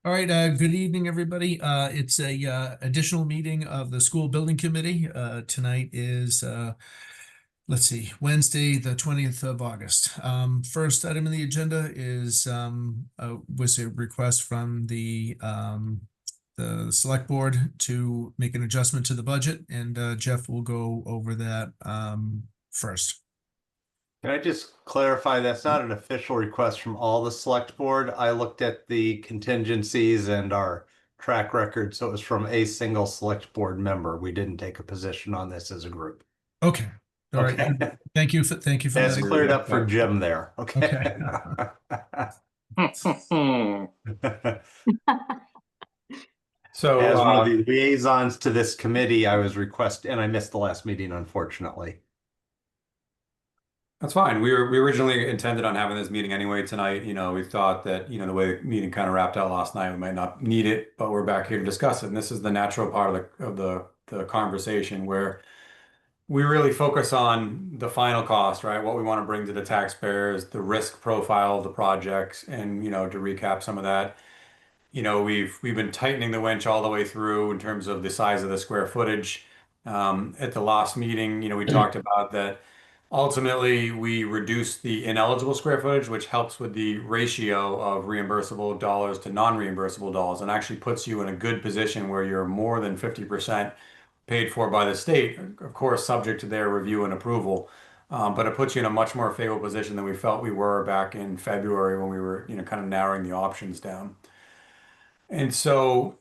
All right, good evening, everybody. It's a additional meeting of the school building committee. Tonight is let's see, Wednesday, the 20th of August. First item on the agenda is was a request from the select board to make an adjustment to the budget, and Jeff will go over that first. Can I just clarify, that's not an official request from all the select board? I looked at the contingencies and our track record, so it was from a single select board member. We didn't take a position on this as a group. Okay. All right. Okay. Thank you for That's that. cleared up for Jim there. Okay. Okay. So As one of the liaisons to this committee, I was requested, and I missed the last meeting, unfortunately. that's fine. We originally intended on having this meeting anyway tonight. We thought that, the way the meeting kind of wrapped out last night, we might not need it, but we're back here to discuss it. And this is the natural part of the conversation where we really focus on the final cost, right? What we want to bring to the taxpayers, the risk profile of the projects, and to recap some of that. We've been tightening the winch all the way through in terms of the size of the square footage. At the last meeting, we talked about that. Ultimately, we reduce the ineligible square footage, which helps with the ratio of reimbursable dollars to non-reimbursable dollars, and actually puts you in a good position where you're more than 50% paid for by the state, of course, subject to their review and approval. But it puts you in a much more favorable position than we felt we were back in February when we were, kind of narrowing the options down. And so,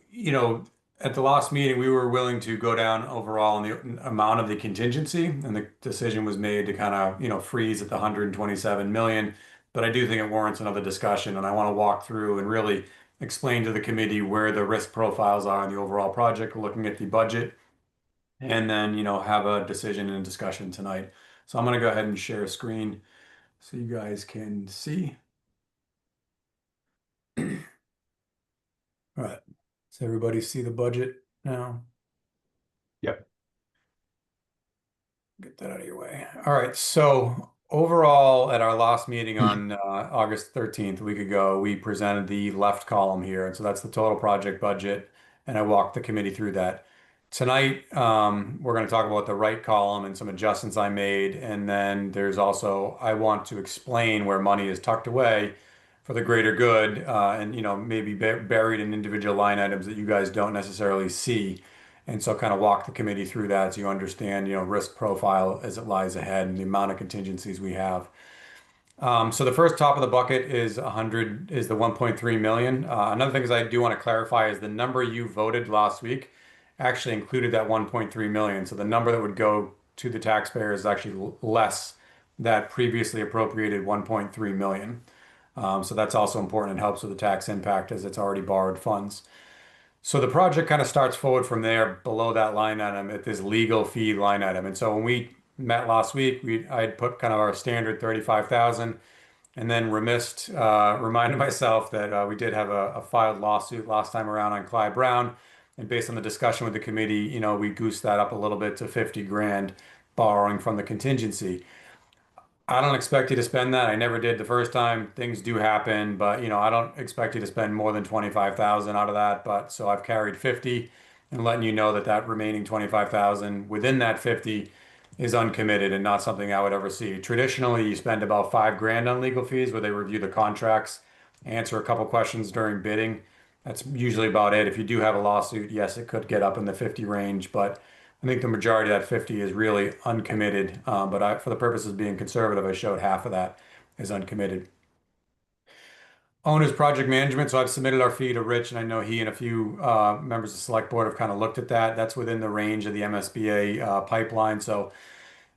at the last meeting, we were willing to go down overall in the amount of the contingency, and the decision was made to kind of, freeze at the 127 million. But I do think it warrants another discussion, and I want to walk through and really explain to the committee where the risk profiles are in the overall project, looking at the budget, and then, have a decision and discussion tonight. So I'm going to go ahead and share a screen so you guys can see. All right. Does everybody see the budget now? Yep. Get that out of your way. All right. So overall, at our last meeting on August 13th, a week ago, we presented the left column here. And so that's the total project budget. And I walked the committee through that. Tonight, we're going to talk about the right column and some adjustments I made. And then there's also, I want to explain where money is tucked away for the greater good, and maybe buried in individual line items that you guys don't necessarily see. And so kind of walk the committee through that so you understand, risk profile as it lies ahead and the amount of contingencies we have. So the first top of the bucket is the 1.3 million. Another thing is I do want to clarify is the number you voted last week actually included that 1.3 million. So the number that would go to the taxpayer is actually less that previously appropriated 1.3 million. So that's also important and helps with the tax impact as it's already borrowed funds. So the project kind of starts forward from there below that line item at this legal fee line item. And so when we met last week, I had put kind of our standard 35,000, and then reminded myself that we did have a filed lawsuit last time around on Clyde Brown. And based on the discussion with the committee, we goosed that up a little bit to 50 grand borrowing from the contingency. I don't expect you to spend that. I never did the first time. Things do happen, but I don't expect you to spend more than 25,000 out of that. But so I've carried 50 and letting you know that that remaining 25,000 within that 50 is uncommitted and not something I would ever see. Traditionally, you spend about 5 grand on legal fees where they review the contracts, answer a couple questions during bidding. That's usually about it. If you do have a lawsuit, yes, it could get up in the 50 range, but I think the majority of that 50 is really uncommitted. But for the purposes of being conservative, I showed half of that is uncommitted. Owner's project management. So I've submitted our fee to Rich, and I know he and a few members of the select board have kind of looked at that. That's within the range of the MSBA pipeline. So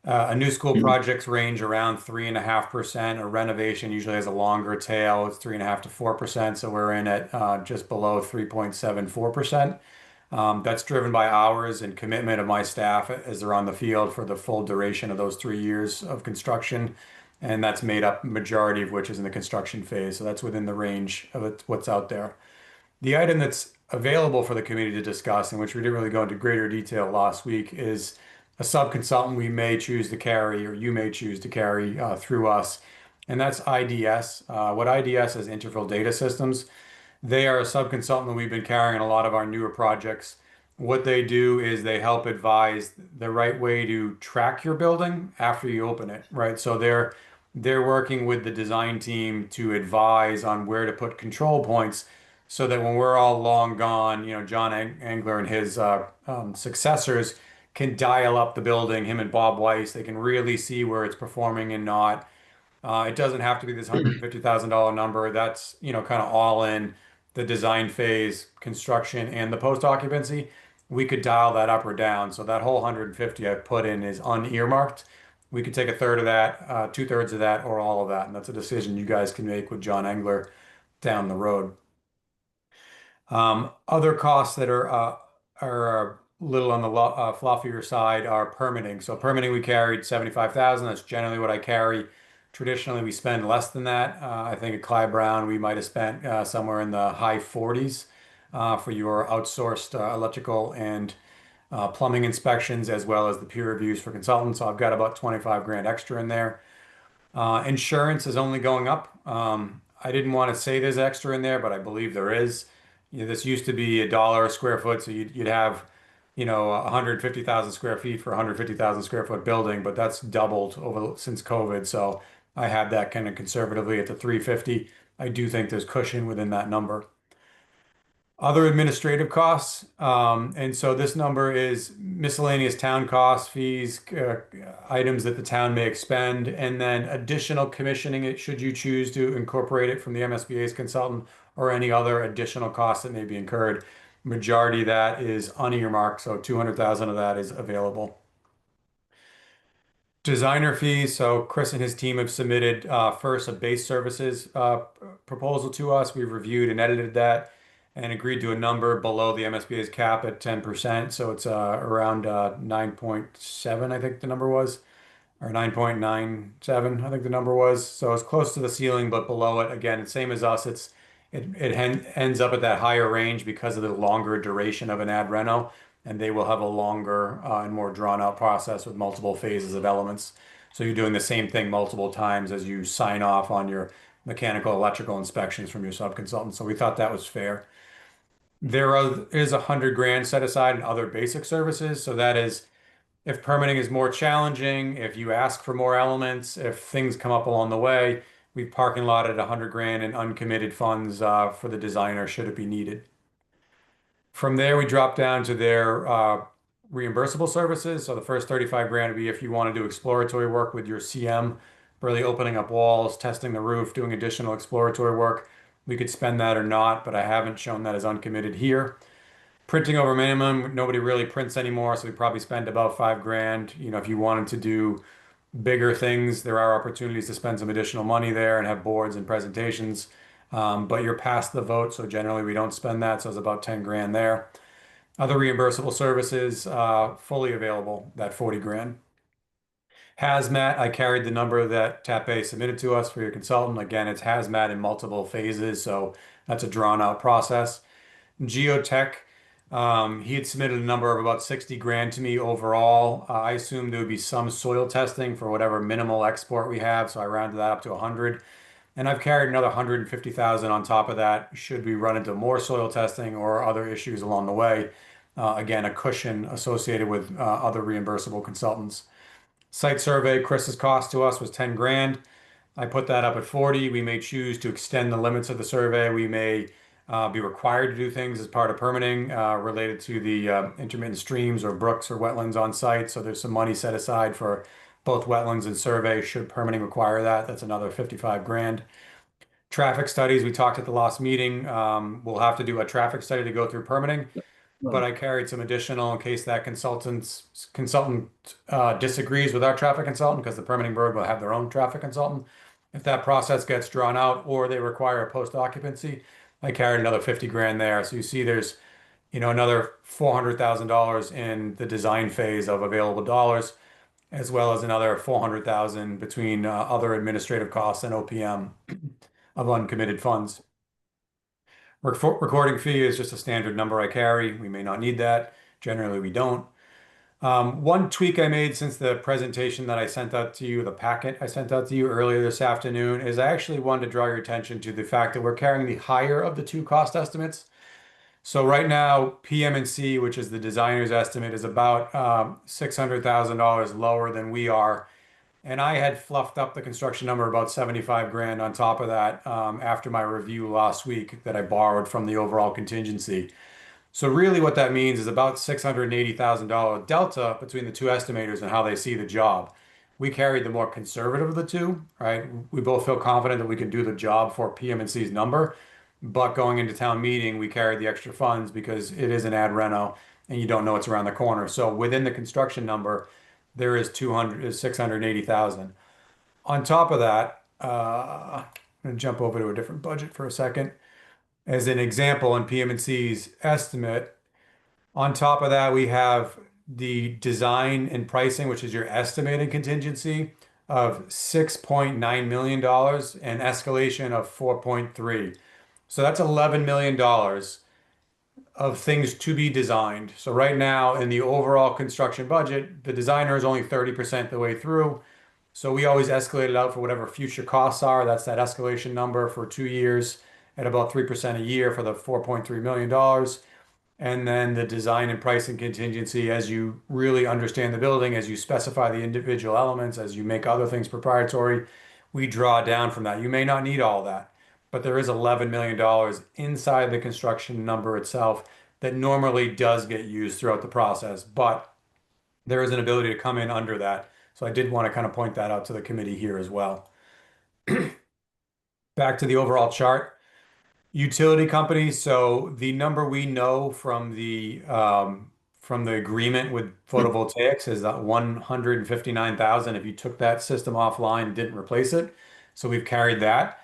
a new school projects range around 3.5%. A renovation usually has a longer tail. It's 3.5 to 4%. So we're in at just below 3.74%. That's driven by hours and commitment of my staff as they're on the field for the full duration of those 3 years of construction. And that's made up majority of which is in the construction phase. So that's within the range of what's out there. The item that's available for the committee to discuss, and which we didn't really go into greater detail last week, is a sub-consultant we may choose to carry, or you may choose to carry through us. And that's IDS. What IDS is Interval Data Systems. They are a subconsultant that we've been carrying on a lot of our newer projects. What they do is they help advise the right way to track your building after you open it, right? So they're working with the design team to advise on where to put control points so that when we're all long gone, John Angler and his successors can dial up the building, him and Bob Weiss, they can really see where it's performing and not. It doesn't have to be this $150,000 number. That's, kind of all in the design phase, construction, and the post occupancy. We could dial that up or down. So that whole 150 I've put in is unearmarked. We could take a third of that, two-thirds of that, or all of that. And that's a decision you guys can make with John Engler down the road. Other costs that are a little on the fluffier side are permitting. So permitting, we carried 75,000. That's generally what I carry. Traditionally, we spend less than that. I think at Clyde Brown, we might have spent somewhere in the high 40s for your outsourced electrical and plumbing inspections, as well as the peer reviews for consultants. So I've got about 25 grand extra in there. Insurance is only going up. I didn't want to say there's extra in there, but I believe there is. This used to be $1 a square foot, so you'd have 150,000 square feet for a 150,000 square foot building, but that's doubled since COVID. So I had that kind of conservatively at the 350. I do think there's cushion within that number. Other administrative costs, and so this number is miscellaneous town costs, fees, items that the town may expend, and then additional commissioning it should you choose to incorporate it from the MSBA's consultant or any other additional costs that may be incurred. Majority of that is unearmarked, so 200,000 of that is available. Designer fees. So Chris and his team have submitted first a base services proposal to us. We've reviewed and edited that and agreed to a number below the MSBA's cap at 10%. So it's around 9.7, I think the number was, or 9.97, I think the number was. So it's close to the ceiling, but below it. Again, same as us. It ends up at that higher range because of the longer duration of an ad reno, and they will have a longer and more drawn out process with multiple phases of elements. So you're doing the same thing multiple times as you sign off on your mechanical, electrical inspections from your subconsultant. So we thought that was fair. There is 100 grand set aside in other basic services. So that is if permitting is more challenging, if you ask for more elements, if things come up along the way, we parking lot at 100 grand in uncommitted funds for the designer should it be needed. From there, we drop down to their reimbursable services. So the first 35 grand would be if you want to do exploratory work with your CM, really opening up walls, testing the roof, doing additional exploratory work. We could spend that or not, but I haven't shown that as uncommitted here. Printing over minimum, nobody really prints anymore, so we probably spend about 5 grand. If you wanted to do bigger things, there are opportunities to spend some additional money there and have boards and presentations. But you're past the vote, so generally we don't spend that, so it's about 10 grand there. Other reimbursable services, fully available, that 40 grand. Hazmat, I carried the number that TAPE submitted to us for your consultant. Again, it's hazmat in multiple phases, so that's a drawn out process. Geotech, he had submitted a number of about 60 grand to me overall. I assumed there would be some soil testing for whatever minimal export we have, so I rounded that up to 100. And I've carried another 150,000 on top of that should we run into more soil testing or other issues along the way. Again, a cushion associated with other reimbursable consultants. Site survey, Chris's cost to us was 10 grand. I put that up at 40. We may choose to extend the limits of the survey. We may be required to do things as part of permitting related to the intermittent streams or brooks or wetlands on site. So there's some money set aside for both wetlands and survey should permitting require that. That's another 55 grand. Traffic studies, we talked at the last meeting. We'll have to do a traffic study to go through permitting, but I carried some additional in case that consultant disagrees with our traffic consultant because the permitting board will have their own traffic consultant. If that process gets drawn out or they require a post occupancy, I carried another 50 grand there. So you see there's, another $400,000 in the design phase of available dollars, as well as another 400,000 between other administrative costs and OPM of uncommitted funds. Recording fee is just a standard number I carry. We may not need that. Generally, we don't. One tweak I made since the presentation that I sent out to you, the packet I sent out to you earlier this afternoon, is I actually wanted to draw your attention to the fact that we're carrying the higher of the two cost estimates. So right now, PM&C, which is the designer's estimate, is about $600,000 lower than we are. And I had fluffed up the construction number about 75 grand on top of that after my review last week that I borrowed from the overall contingency. So really what that means is about $680,000 delta between the two estimators and how they see the job. We carried the more conservative of the two, right? We both feel confident that we can do the job for PM&C's number, but going into town meeting, we carried the extra funds because it is an ad reno and you don't know what's around the corner. So within the construction number, there is 680,000. On top of that, I'm going to jump over to a different budget for a second. As an example, in PM&C's estimate, on top of that, we have the design and pricing, which is your estimated contingency of $6.9 million and escalation of 4.3. So that's $11 million of things to be designed. So right now in the overall construction budget, the designer is only 30% the way through. So we always escalate it out for whatever future costs are. That's that escalation number for 2 years at about 3% a year for the $4.3 million. And then the design and pricing contingency, as you really understand the building, as you specify the individual elements, as you make other things proprietary, we draw down from that. You may not need all that, but there is $11 million inside the construction number itself that normally does get used throughout the process, but there is an ability to come in under that. So I did want to kind of point that out to the committee here as well. Back to the overall chart. Utility companies. So the number we know from the agreement with photovoltaics is that 159,000 if you took that system offline and didn't replace it. So we've carried that.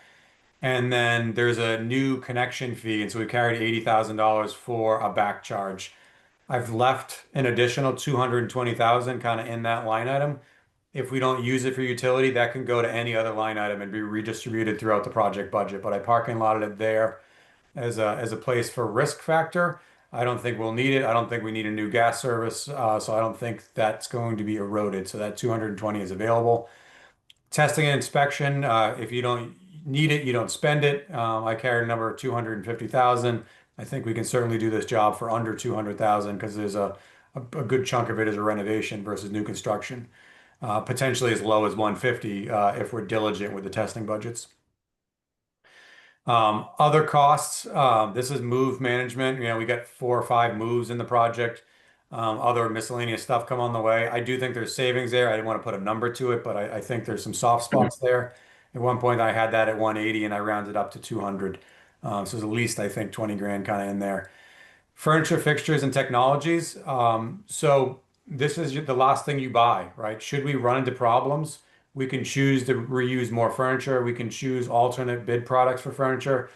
And then there's a new connection fee. And so we carried $80,000 for a back charge. I've left an additional 220,000 kind of in that line item. If we don't use it for utility, that can go to any other line item and be redistributed throughout the project budget. But I parking lotted it there as a place for risk factor. I don't think we'll need it. I don't think we need a new gas service. So I don't think that's going to be eroded. So that 220 is available. Testing and inspection, if you don't need it, you don't spend it. I carried a number of 250,000. I think we can certainly do this job for under 200,000 because there's a good chunk of it is a renovation versus new construction. Potentially as low as 150 if we're diligent with the testing budgets. Other costs, this is move management. We got 4 or 5 moves in the project. Other miscellaneous stuff come on the way. I do think there's savings there. I didn't want to put a number to it, but I think there's some soft spots there. At one point, I had that at 180 and I rounded up to 200. So there's at least, I think, 20 grand kind of in there. Furniture, fixtures, and technologies. So this is the last thing you buy, right? Should we run into problems, we can choose to reuse more furniture. We can choose alternate bid products for furniture.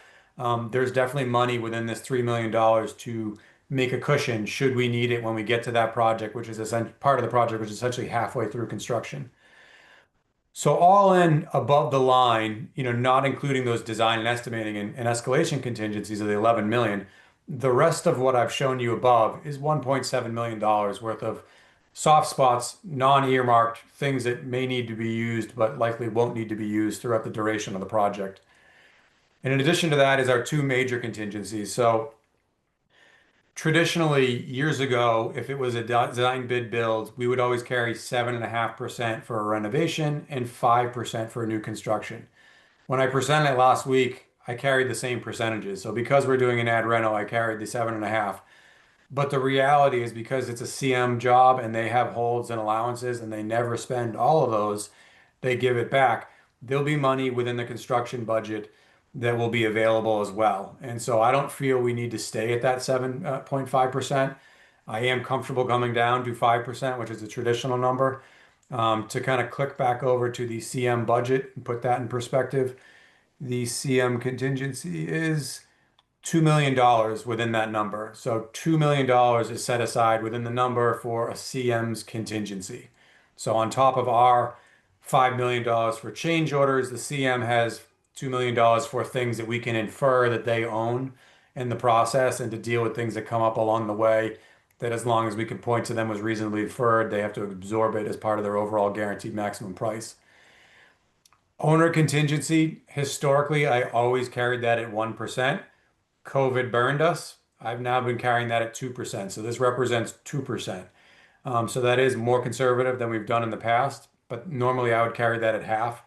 There's definitely money within this $3 million to make a cushion should we need it when we get to that project, which is essentially part of the project, which is essentially halfway through construction. So all in above the line, not including those design and estimating and escalation contingencies of the 11 million, the rest of what I've shown you above is $1.7 million worth of soft spots, non-earmarked things that may need to be used, but likely won't need to be used throughout the duration of the project. And in addition to that is our 2 major contingencies. So traditionally, years ago, if it was a design bid build, we would always carry 7.5% for a renovation and 5% for a new construction. When I presented it last week, I carried the same percentages. So because we're doing an ad reno, I carried the 7.5. But the reality is because it's a CM job and they have holds and allowances and they never spend all of those, they give it back. There'll be money within the construction budget that will be available as well. And so I don't feel we need to stay at that 7.5%. I am comfortable coming down to 5%, which is a traditional number. To kind of click back over to the CM budget and put that in perspective, the CM contingency is $2 million within that number. So $2 million is set aside within the number for a CM's contingency. So on top of our $5 million for change orders, the CM has $2 million for things that we can infer that they own in the process and to deal with things that come up along the way that as long as we can point to them was reasonably deferred, they have to absorb it as part of their overall guaranteed maximum price. Owner contingency, historically, I always carried that at 1%. COVID burned us. I've now been carrying that at 2%. So this represents 2%. So that is more conservative than we've done in the past, but normally I would carry that at half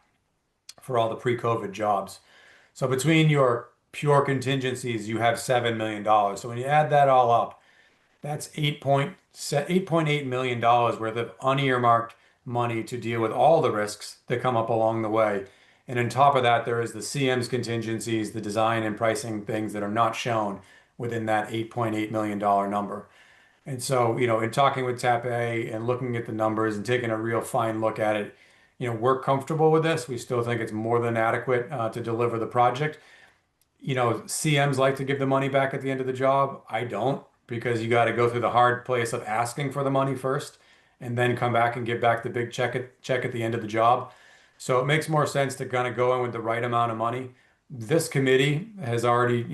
for all the pre-COVID jobs. So between your pure contingencies, you have $7 million. So when you add that all up, that's $8.8 million worth of unearmarked money to deal with all the risks that come up along the way. And on top of that, there is the CM's contingencies, the design and pricing things that are not shown within that $8.8 million number. And so, in talking with TAP A and looking at the numbers and taking a real fine look at it, we're comfortable with this. We still think it's more than adequate to deliver the project. CMs like to give the money back at the end of the job. I don't, because you got to go through the hard place of asking for the money first and then come back and give back the big check at the end of the job. So it makes more sense to kind of go in with the right amount of money. This committee has already,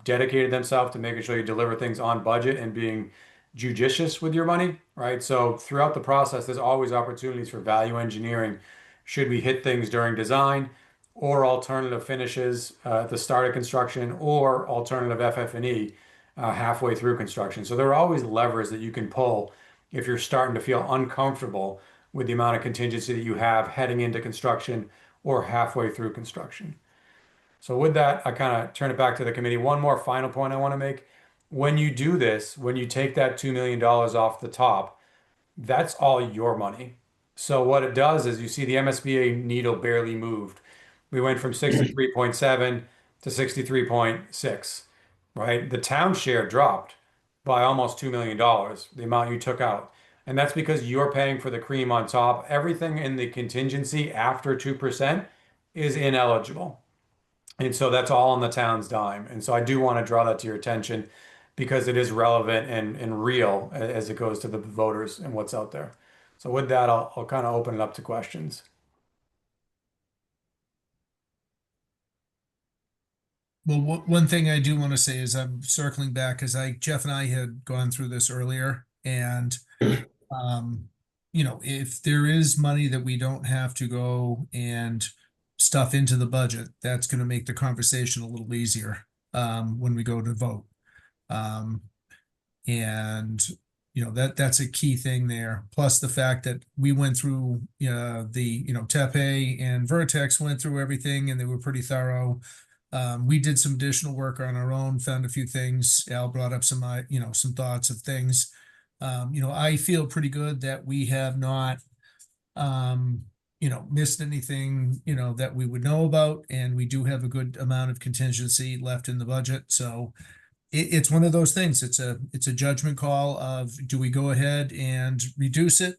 dedicated themselves to making sure you deliver things on budget and being judicious with your money, right? So throughout the process, there's always opportunities for value engineering. Should we hit things during design, or alternative finishes at the start of construction, or alternative FF&E halfway through construction? So there are always levers that you can pull if you're starting to feel uncomfortable with the amount of contingency that you have heading into construction or halfway through construction. So with that, I kind of turn it back to the committee. One more final point I want to make. When you do this, when you take that $2 million off the top, that's all your money. So what it does is you see the MSBA needle barely moved. We went from 63.7 to 63.6, right? The town share dropped by almost $2 million, the amount you took out. And that's because you're paying for the cream on top. Everything in the contingency after 2% is ineligible. And so that's all on the town's dime. And so I do want to draw that to your attention because it is relevant and real as it goes to the voters and what's out there. So with that, I'll kind of open it up to questions. Well, one thing I do want to say is I'm circling back because Jeff and I had gone through this earlier, and if there is money that we don't have to go and stuff into the budget, that's going to make the conversation a little easier when we go to vote. That's a key thing there. Plus the fact that we went through Tepe and Vertex went through everything and they were pretty thorough. We did some additional work on our own, found a few things. Al brought up some thoughts of things. I feel pretty good that we have not missed anything, that we would know about, and we do have a good amount of contingency left in the budget. So it's one of those things. It's a judgment call of, do we go ahead and reduce it,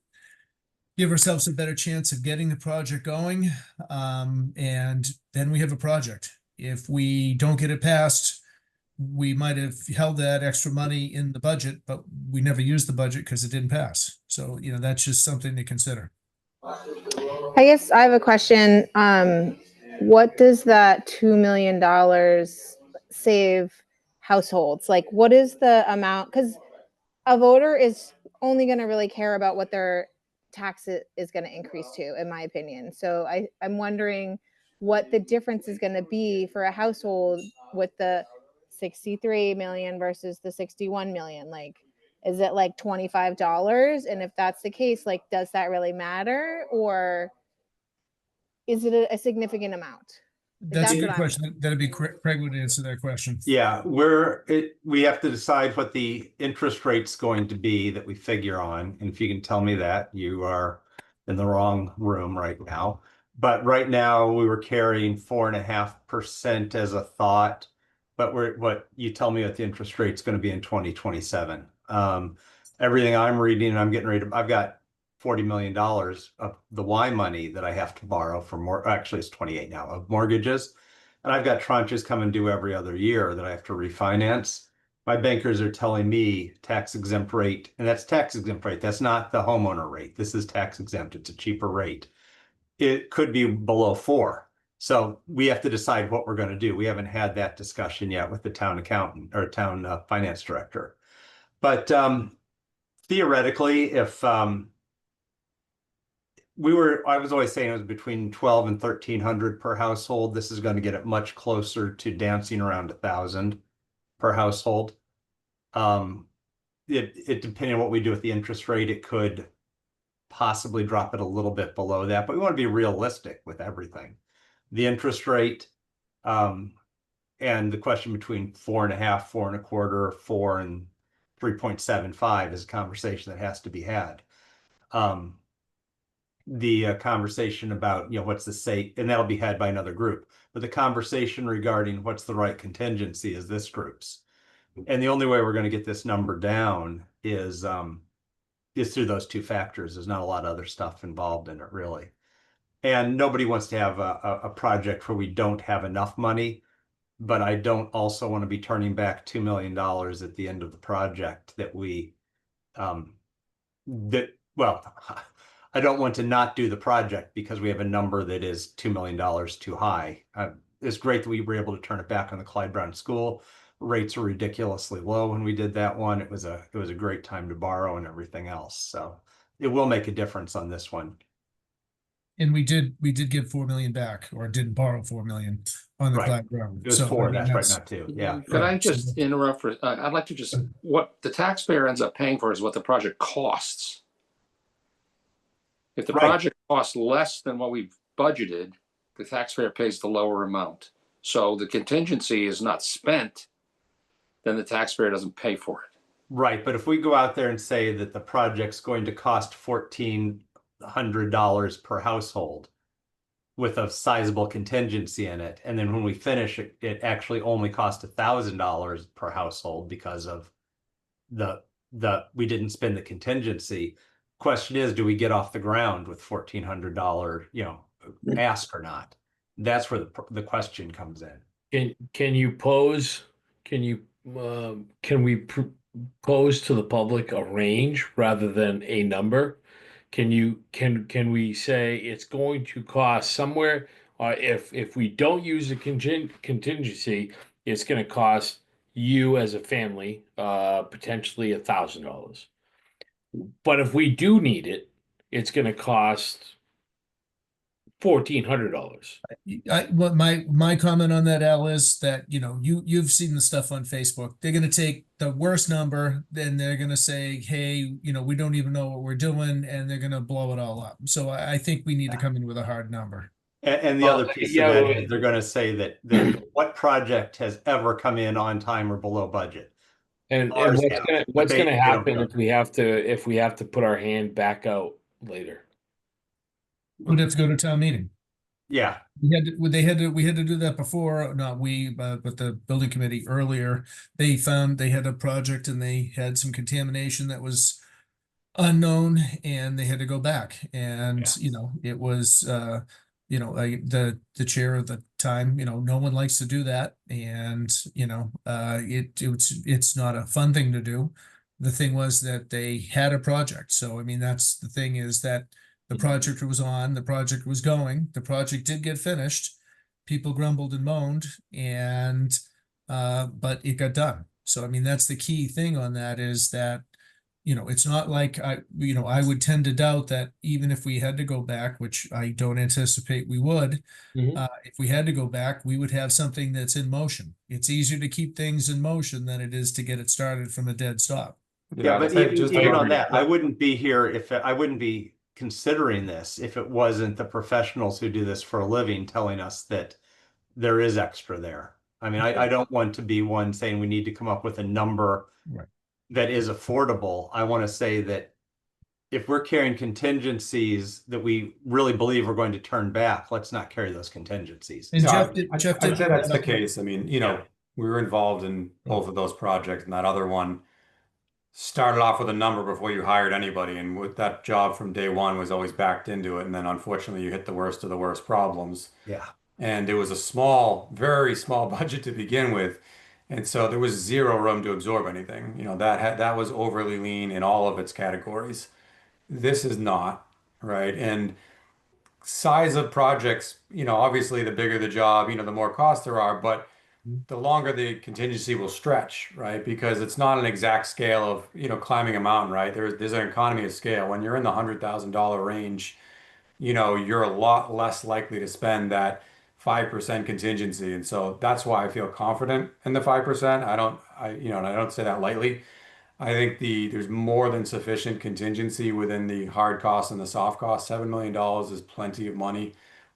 give ourselves a better chance of getting the project going, and then we have a project. If we don't get it passed, we might have held that extra money in the budget, but we never used the budget because it didn't pass. So, that's just something to consider. I guess I have a question. What does that $2 million save households? Like, what is the amount? Because a voter is only going to really care about what their tax is going to increase to, in my opinion. So I'm wondering what the difference is going to be for a household with the 63 million versus the 61 million. Like, is it like $25? And if that's the case, like, does that really matter, or is it a significant amount? That's a good question. That'd be Craig would answer that question. Yeah, we have to decide what the interest rate's going to be that we figure on. And if you can tell me that, you are in the wrong room right now. But right now we were carrying 4.5% as a thought. But what you tell me what the interest rate's going to be in 2027. Everything I'm reading, and I'm getting ready to, I've got $40 million of the Y money that I have to borrow for more. Actually, it's 28 now of mortgages. And I've got tranches coming due every other year that I have to refinance. My bankers are telling me tax exempt rate, and that's tax exempt rate. That's not the homeowner rate. This is tax exempt. It's a cheaper rate. It could be below 4. So we have to decide what we're going to do. We haven't had that discussion yet with the town accountant or town finance director. But theoretically, if I was always saying it was between 12 and 1300 per household. This is going to get it much closer to dancing around 1,000 per household. It depending on what we do with the interest rate, it could possibly drop it a little bit below that, but we want to be realistic with everything. The interest rate, and the question between 4.5, 4.25, 4 and 3.75 is a conversation that has to be had. The conversation about, what's the safe, and that'll be had by another group, but the conversation regarding what's the right contingency is this group's. And the only way we're going to get this number down is through those two factors. There's not a lot of other stuff involved in it, really. And nobody wants to have a project where we don't have enough money, but I don't also want to be turning back $2 million at the end of the project well, I don't want to not do the project because we have a number that is $2 million too high. It's great that we were able to turn it back on the Clyde Brown School. Rates are ridiculously low when we did that one. It was a great time to borrow and everything else. So it will make a difference on this one. And we did give 4 million back, or didn't borrow 4 million on the Right. Clyde Brown. It was So, I four, mean, that's right, not two. Yeah. Could I Right. just interrupt for, I'd like to just, what the taxpayer ends up paying for is what the project costs. If the Right. project costs less than what we've budgeted, the taxpayer pays the lower amount. So the contingency is not spent, then the taxpayer doesn't pay for it. Right, but if we go out there and say that the project's going to cost $1,400 per household with a sizable contingency in it, and then when we finish it, it actually only cost $1,000 per household because of we didn't spend the contingency. Question is, do we get off the ground with $1,400, ask or not? That's where the question comes in. Can we pose to the public a range rather than a number? Can we say it's going to cost somewhere, if we don't use a contingency, it's going to cost you as a family potentially $1,000. But if we do need it, it's going to cost $1,400. What my comment on that, Al, is that, you've seen the stuff on Facebook. They're going to take the worst number, then they're going to say, hey, we don't even know what we're doing, and they're going to blow it all up. So I think we need to come in with a hard number. And the Well, other piece yeah, of that well- is they're going to say that what project has ever come in on time or below budget? And Ours what's have, gonna but what's they gonna don't happen know. if we have to put our hand back out later? We'd have to go to town meeting. Yeah, We had to do that before, not we, but the building committee earlier. They found they had a project and they had some contamination that was unknown, and they had to go back. And, it was, the chair at the time, no one likes to do that. And, it's not a fun thing to do. The thing was that they had a project. So, I mean, that's the thing, is that the project was on, the project was going, the project did get finished. People grumbled and moaned, and but it got done. So, I mean, that's the key thing on that, is that, it's not like I would tend to doubt that even if we had to go back, which I don't anticipate we would, if we had to go back, we would have something that's in motion. It's easier to keep things in motion than it is to get it started from a dead stop. yeah, but that's it, even on that, I wouldn't be here I wouldn't be considering this if it wasn't the professionals who do this for a living telling us that there is extra there. I mean, I don't want to be one saying we need to come up with a number Right. that is affordable. I want to say that if we're carrying contingencies that we really believe we're going to turn back, let's not carry those contingencies. And No, Jeff did, I'd Jeff did. say that's the case. I mean, Yeah. we were involved in both of those projects, and that other one started off with a number before you hired anybody, and with that job from day one was always backed into it, and then unfortunately you hit the worst of the worst problems. Yeah. And it was a very small budget to begin with, and so there was zero room to absorb anything. That was overly lean in all of its categories. This is not, right? And size of projects, obviously the bigger the job, the more costs there are, but the longer the contingency will stretch, right? Because it's not an exact scale of, climbing a mountain, right? There's an economy of scale. When you're in the $100,000 range, you're a lot less likely to spend that 5% contingency. And so that's why I feel confident in the 5%. And I don't say that lightly. I think there's more than sufficient contingency within the hard costs and the soft costs. $7 million is plenty of money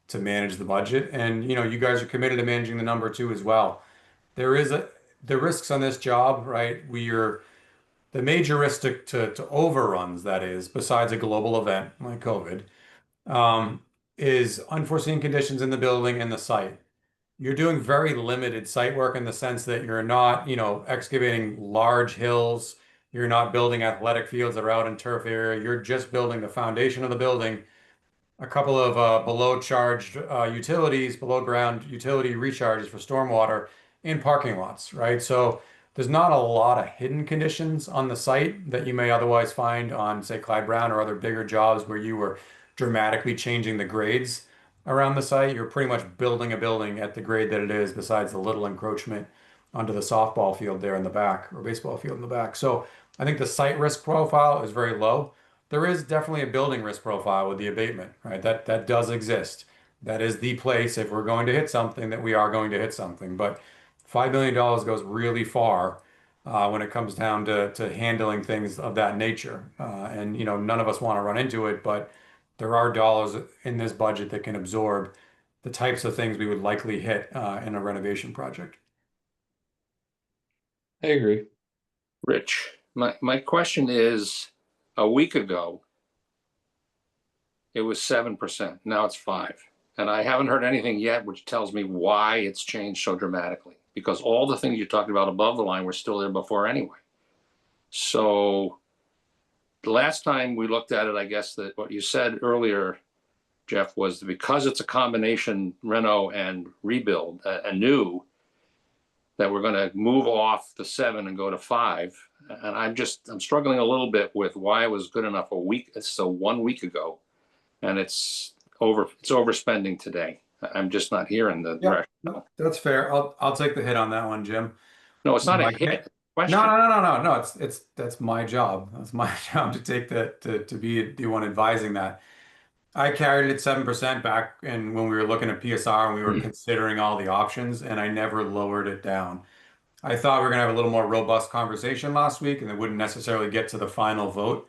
to manage the budget. And, you guys are committed to managing the number too as well. The risks on this job, right? The major risk to overruns, that is, besides a global event like COVID, is unforeseen conditions in the building and the site. You're doing very limited site work in the sense that you're not, excavating large hills. You're not building athletic fields that are out in turf area. You're just building the foundation of the building, a couple of below charged utilities, below ground utility recharges for stormwater in parking lots, right? So there's not a lot of hidden conditions on the site that you may otherwise find on, say, Clyde Brown or other bigger jobs where you were dramatically changing the grades around the site. You're pretty much building a building at the grade that it is, besides the little encroachment onto the softball field there in the back, or baseball field in the back. So I think the site risk profile is very low. There is definitely a building risk profile with the abatement, right? That does exist. That is the place, if we're going to hit something, that we are going to hit something. But $5 million goes really far when it comes down to handling things of that nature. And none of us want to run into it, but there are dollars in this budget that can absorb the types of things we would likely hit in a renovation project. I agree. Rich, my question is, a week ago, it was 7%. Now it's 5%. And I haven't heard anything yet, which tells me why it's changed so dramatically. Because all the things you talked about above the line were still there before anyway. So the last time we looked at it, I guess that what you said earlier, Jeff, was because it's a combination reno and rebuild and new, that we're going to move off the 7 and go to 5. And I'm struggling a little bit with why it was good enough a week. So 1 week ago, and it's overspending today. I'm just not hearing the direction. No, that's fair. I'll take the hit on that one, Jim. No, it's not a Mike, hit. Question. No. That's my job. That's my job to take that to be the one advising that. I carried it at 7% back, and when we were looking at PSR and we were considering all the options, and I never lowered it down. I thought we were gonna have a little more robust conversation last week, and it wouldn't necessarily get to the final vote.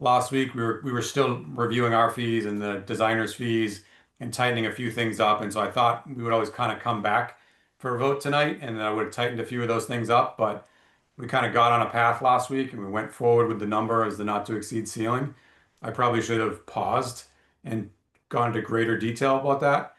Last week we were still reviewing our fees and the designer's fees and tightening a few things up, and so I thought we would always kind of come back for a vote tonight, and I would have tightened a few of those things up, but we kind of got on a path last week and we went forward with the number as the not to exceed ceiling. I probably should have paused and gone into greater detail about that.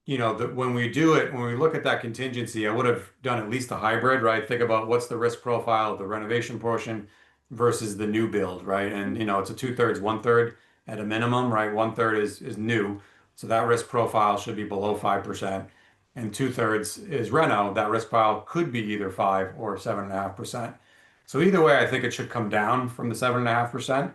When we look at that contingency, I would have done at least a hybrid, right? Think about what's the risk profile of the renovation portion versus the new build, right? And it's a 2/3, 1/3 at a minimum, right? 1/3 is new, so that risk profile should be below 5%, and 2/3 is reno. That risk profile could be either 5 or 7.5%. So either way, I think it should come down from the 7.5%.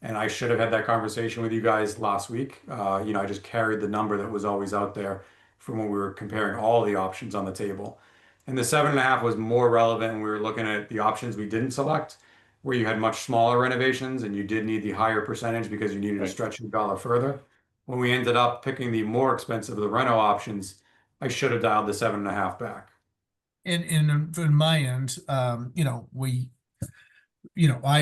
And I should have had that conversation with you guys last week. I just carried the number that was always out there from when we were comparing all the options on the table. And the 7.5 was more relevant when we were looking at the options we didn't select, where you had much smaller renovations and you did need the higher percentage because you needed to stretch your dollar further. When we ended up picking the more expensive of the reno options, I should have dialed the 7.5 back. And from my end, I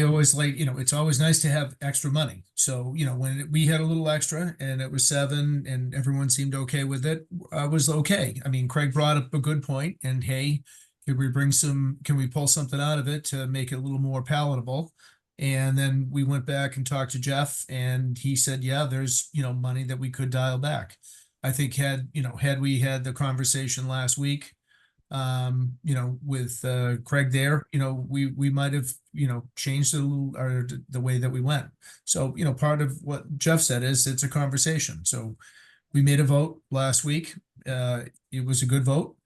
always it's always nice to have extra money. So, when we had a little extra and it was 7 and everyone seemed okay with it, I was okay. I mean, Craig brought up a good point, and hey, can we pull something out of it to make it a little more palatable? And then we went back and talked to Jeff, and he said, yeah, there's, money that we could dial back. I think had we had the conversation last week, with Craig there, we might have, changed the way that we went. So, part of what Jeff said is it's a conversation. So we made a vote last week. It was a good vote.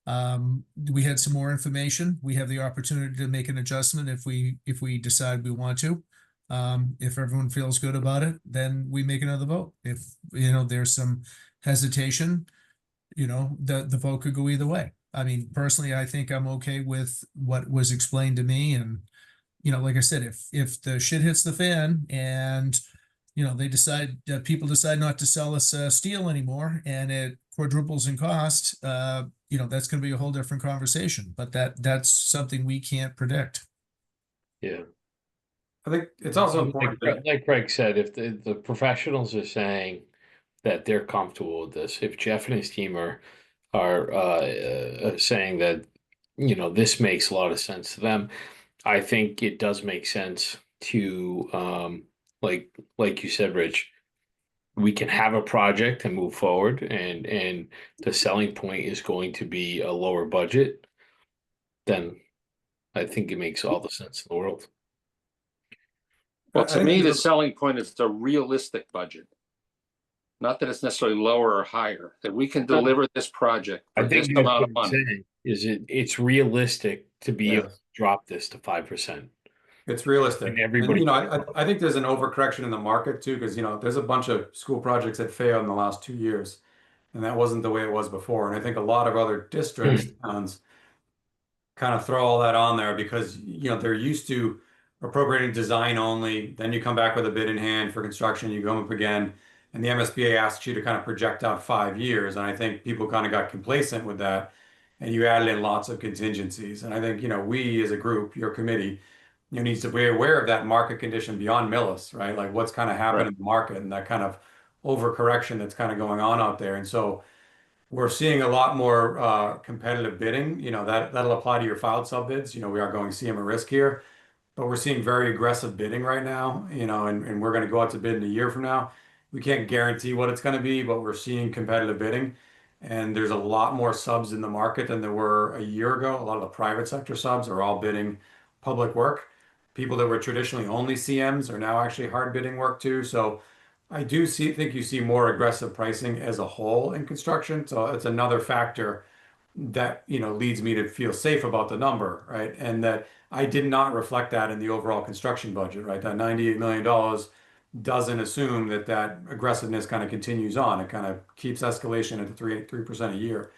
We had some more information. We have the opportunity to make an adjustment if we decide we want to. If everyone feels good about it, then we make another vote. If, there's some hesitation, the vote could go either way. I mean, personally, I think I'm okay with what was explained to me. And, you know, like I said, if the shit hits the fan and, you know, they decide, people decide not to sell us steel anymore and it quadruples in cost, you know, that's going to be a whole different conversation. But that's something we can't predict. Yeah. I think it's also important that Like Craig said, if the professionals are saying that they're comfortable with this, if Jeff and his team are saying that, you know, this makes a lot of sense to them, I think it does make sense to like you said, Rich, we can have a project and move forward, and the selling point is going to be a lower budget, then I think it makes all the sense in the world. Well, I to think me, the there's a- selling point is the realistic budget. Not that it's necessarily lower or higher, that we can deliver this project I for this think that's amount what of I'm money. saying, is it's realistic to be able Yes. to drop this to 5%. It's realistic. And everybody- you know, I think there's an overcorrection in the market too, because, you know, there's a bunch of school projects that failed in the last 2 years. And that wasn't the way it was before. And I think a lot of other districts, towns kind of throw all that on there because, you know, they're used to appropriating design only. Then you come back with a bid in hand for construction, you go up again. And the MSBA asks you to kind of project out 5 years. And I think people kind of got complacent with that. And you added in lots of contingencies. And I think, you know, we as a group, your committee, you needs to be aware of that market condition beyond Millis, right? Like what's kind of happened in the market and that kind of overcorrection that's kind of going on out there. And so we're seeing a lot more competitive bidding. You know, that'll apply to your filed sub bids. You know, we are going CMA risk here, but we're seeing very aggressive bidding right now, you know, and we're going to go out to bid in a year from now. We can't guarantee what it's going to be, but we're seeing competitive bidding. And there's a lot more subs in the market than there were a year ago. A lot of the private sector subs are all bidding public work. People that were traditionally only CMs are now actually hard bidding work too. So I do think you see more aggressive pricing as a whole in construction. So it's another factor that, you know, leads me to feel safe about the number, right? And that I did not reflect that in the overall construction budget, right? That $98 million doesn't assume that aggressiveness kind of continues on. It kind of keeps escalation at the 3% a year.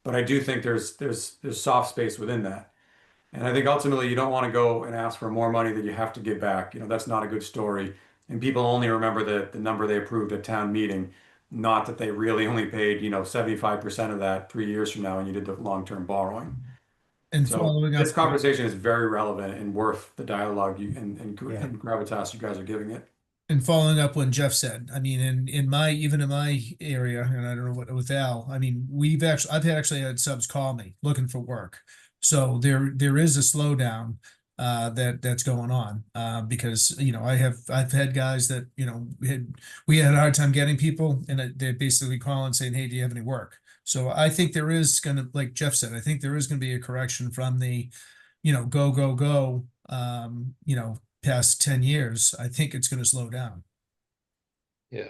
But I do think there's soft space within that. And I think ultimately you don't want to go and ask for more money that you have to give back. You know, that's not a good story. And people only remember the number they approved at town meeting, not that they really only paid, you know, 75% of that 3 years from now when you did the long-term borrowing. And So following up, this conversation is very relevant and worth the dialogue and gravitas you guys are giving it. and following up what Jeff said, I mean, even in my area, and I don't know what with Al, I mean, I've actually had subs call me looking for work. So there is a slowdown that's going on because, you know, I've had guys that, you know, we had a hard time getting people, and they basically call and saying, hey, do you have any work? So I think there is going to, like Jeff said, I think there is going to be a correction from the, you know, go, you know, past 10 years. I think it's going to slow down. Yeah.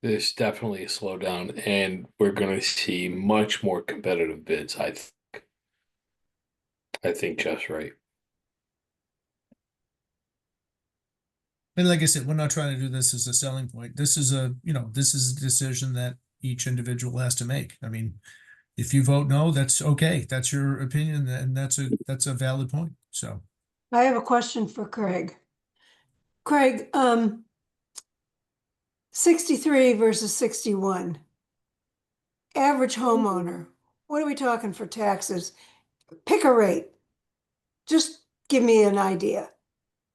There's definitely a slowdown, and we're going to see much more competitive bids, I think. I think Jeff's right. And like I said, we're not trying to do this as a selling point. This is a decision that each individual has to make. I mean, if you vote no, that's okay. That's your opinion, and that's a valid point. So I have a question for Craig. Craig, 63 versus 61. Average homeowner, what are we talking for taxes? Pick a rate. Just give me an idea.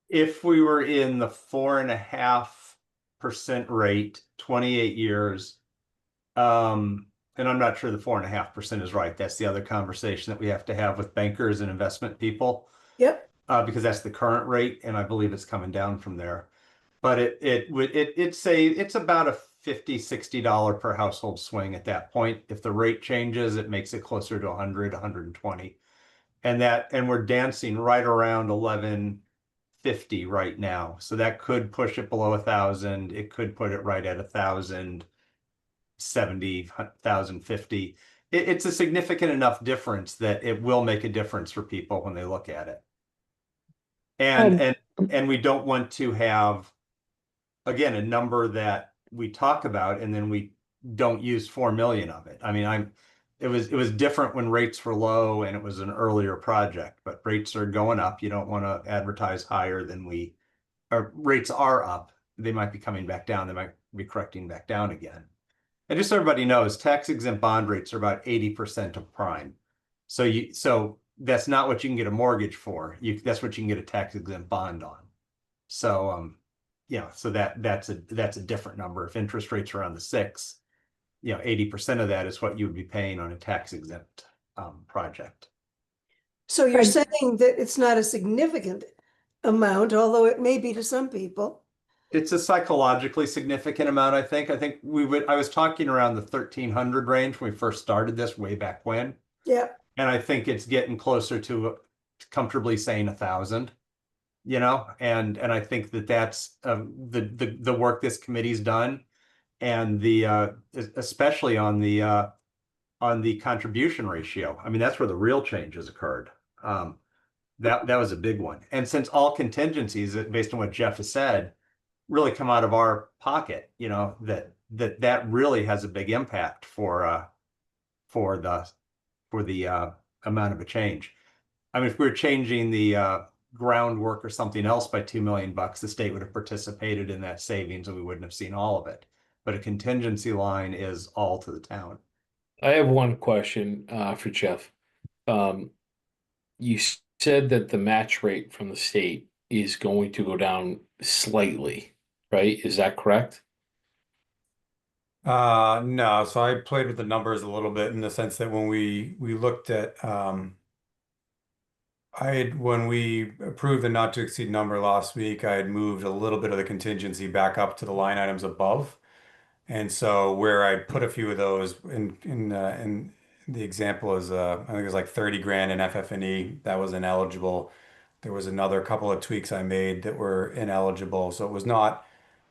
If we were in the 4.5% rate, 28 years, and I'm not sure the 4.5% is right. That's the other conversation that we have to have with bankers and investment people. Yep. Because that's the current rate, and I believe it's coming down from there. But it's about a $50-$60 per household swing at that point. If the rate changes, it makes it closer to 100, 120. And we're dancing right around 1150 right now. So that could push it below 1,000. It could put it right at 1,070, 1,050. It's a significant enough difference that it will make a difference for people when they look at it. And we don't want to have, again, a number that we talk about and then we don't use 4 million of it. I mean, it was different when rates were low and it was an earlier project, but rates are going up. You don't want to advertise higher than our rates are up. They might be coming back down. They might be correcting back down again. And just so everybody knows, tax exempt bond rates are about 80% of prime. So that's not what you can get a mortgage for. That's what you can get a tax exempt bond on. So yeah, so that's a different number. If interest rates are around the 6, 80% of that is what you would be paying on a tax exempt project. So you're Right. saying that it's not a significant amount, although it may be to some people. It's a psychologically significant amount, I think. I was talking around the 1,300 range when we first started this way back when. Yeah. And I think it's getting closer to comfortably saying 1,000, and I think that's the work this committee's done, and especially on the contribution ratio. I mean, that's where the real change has occurred. That was a big one. And since all contingencies, based on what Jeff has said, really come out of our pocket, that really has a big impact for the amount of a change. I mean, if we were changing the groundwork or something else by $2 million, the state would have participated in that savings and we wouldn't have seen all of it. But a contingency line is all to the town. I have one question for Jeff. You said that the match rate from the state is going to go down slightly, right? Is that correct? No. So I played with the numbers a little bit in the sense that when we looked at when we approved the not to exceed number last week, I had moved a little bit of the contingency back up to the line items above. And so where I put a few of those in the example is I think it was like 30 grand in FF&E that was ineligible. There was another couple of tweaks I made that were ineligible. So it was not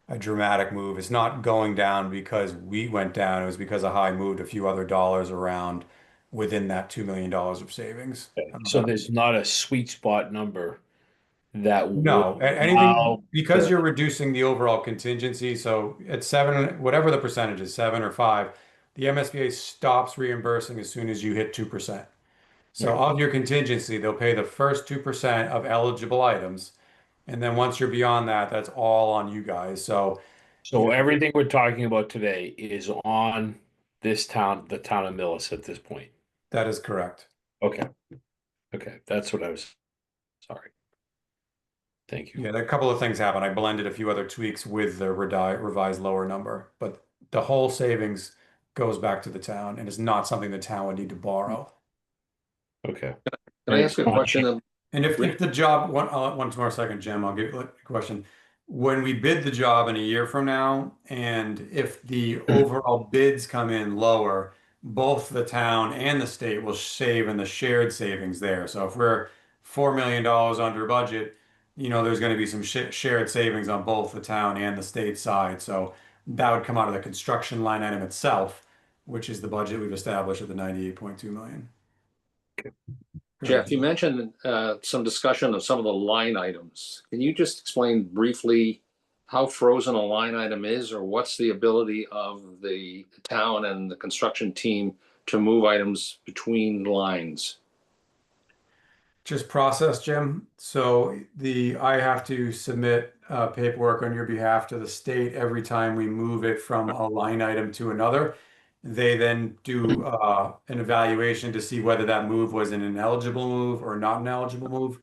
a dramatic move. It's not going down because we went down. It was because of how I moved a few other dollars around within that $2 million of savings. So there's not a sweet spot number that No, would anything allow because the- you're reducing the overall contingency. So at 7, whatever the percentage is, 7 or 5, the MSBA stops reimbursing as soon as you hit 2%. So of your contingency, they'll pay the first 2% of eligible items. And then once you're beyond that, that's all on you guys. So So everything we're talking about today is on this town, the town of Millis at this point. that is correct. Okay. Okay, that's what I was, sorry. Thank you. Yeah, a couple of things happened. I blended a few other tweaks with the revised lower number, but the whole savings goes back to the town and is not something the town would need to borrow. Okay. Can I ask a question? And if the job, one more second, Jim, I'll give you a question. When we bid the job in a year from now, and if the overall bids come in lower, both the town and the state will save in the shared savings there. So if we're $4 million under budget, there's going to be some shared savings on both the town and the state side. So that would come out of the construction line item itself, which is the budget we've established at the 98.2 million. Jeff, you mentioned some discussion of some of the line items. Can you just explain briefly how frozen a line item is, or what's the ability of the town and the construction team to move items between lines? Just process, Jim. So I have to submit paperwork on your behalf to the state every time we move it from a line item to another. They then do an evaluation to see whether that move was an ineligible move or not an eligible move.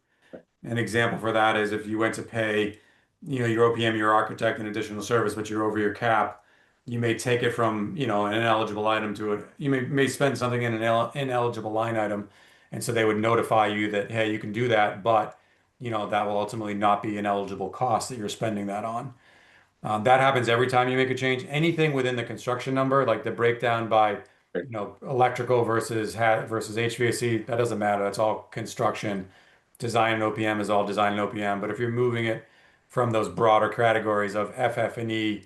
An example for that is if you went to pay, your OPM, your architect, an additional service, but you're over your cap, you may take it from, an ineligible item to you may spend something in an ineligible line item. And so they would notify you that, hey, you can do that, but, that will ultimately not be an eligible cost that you're spending that on. That happens every time you make a change. Anything within the construction number, like the breakdown by, electrical versus HVAC, that doesn't matter. That's all construction. Design and OPM is all design and OPM. But if you're moving it from those broader categories of FF&E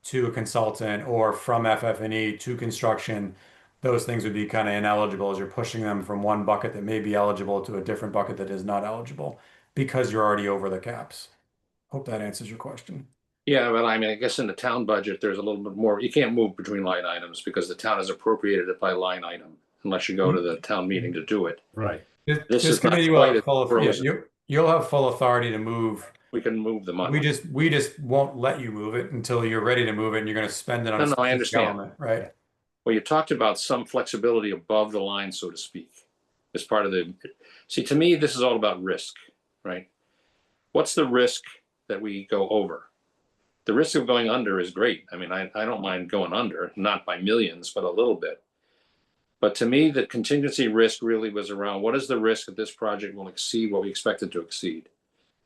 to a consultant or from FF&E to construction, those things would be kind of ineligible as you're pushing them from one bucket that may be eligible to a different bucket that is not eligible because you're already over the caps. Hope that answers your question. Yeah, but I mean, I guess in the town budget, there's a little bit more. You can't move between line items because the town has appropriated it by line item unless you go to the town meeting to do it. Right. This This is not committee will quite have as full, yeah, frozen. you'll have full authority to move. We can move the We money. just won't let you move it until you're ready to move it and you're gonna spend it on a No, I specific understand. element, right? Well, you talked about some flexibility above the line, so to speak, as part of the, see, to me, this is all about risk, right? What's the risk that we go over? The risk of going under is great. I mean, I don't mind going under, not by millions, but a little bit. But to me, the contingency risk really was around what is the risk that this project will exceed what we expect it to exceed?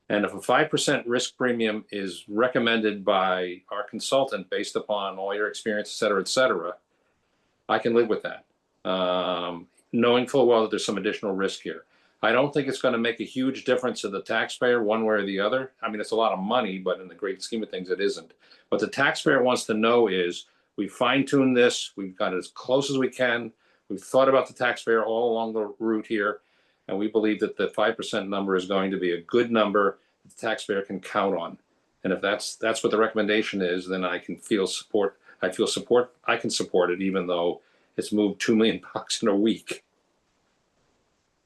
And if a 5% risk premium is recommended by our consultant based upon all your experience, et cetera, I can live with that. Knowing full well that there's some additional risk here. I don't think it's going to make a huge difference to the taxpayer one way or the other. I mean, it's a lot of money, but in the great scheme of things, it isn't. What the taxpayer wants to know is we fine-tuned this. We've got it as close as we can. We've thought about the taxpayer all along the route here. And we believe that the 5% number is going to be a good number that the taxpayer can count on. And if that's what the recommendation is, then I can feel support. I can support it, even though it's moved $2 million in a week.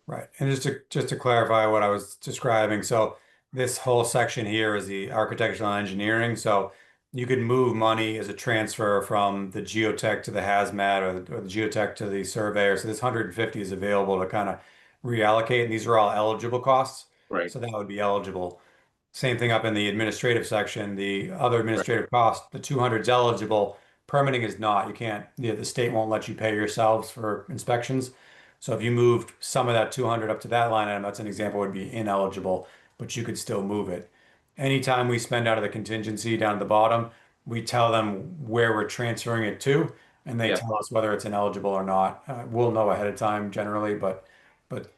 Right. And just to clarify what I was describing, so this whole section here is the architectural engineering. So you could move money as a transfer from the geotech to the hazmat or the geotech to the surveyor. So this 150 is available to kind of reallocate, and these are all eligible costs. Right. So that would be eligible. Same thing up in the administrative section, the other administrative cost, the 200 is eligible. Permitting is not. You can't, the state won't let you pay yourselves for inspections. So if you moved some of that 200 up to that line item, that's an example, would be ineligible, but you could still move it. Anytime we spend out of the contingency down at the bottom, we tell them where we're transferring it to, and they Yeah. tell us whether it's ineligible or not. We'll know ahead of time generally, but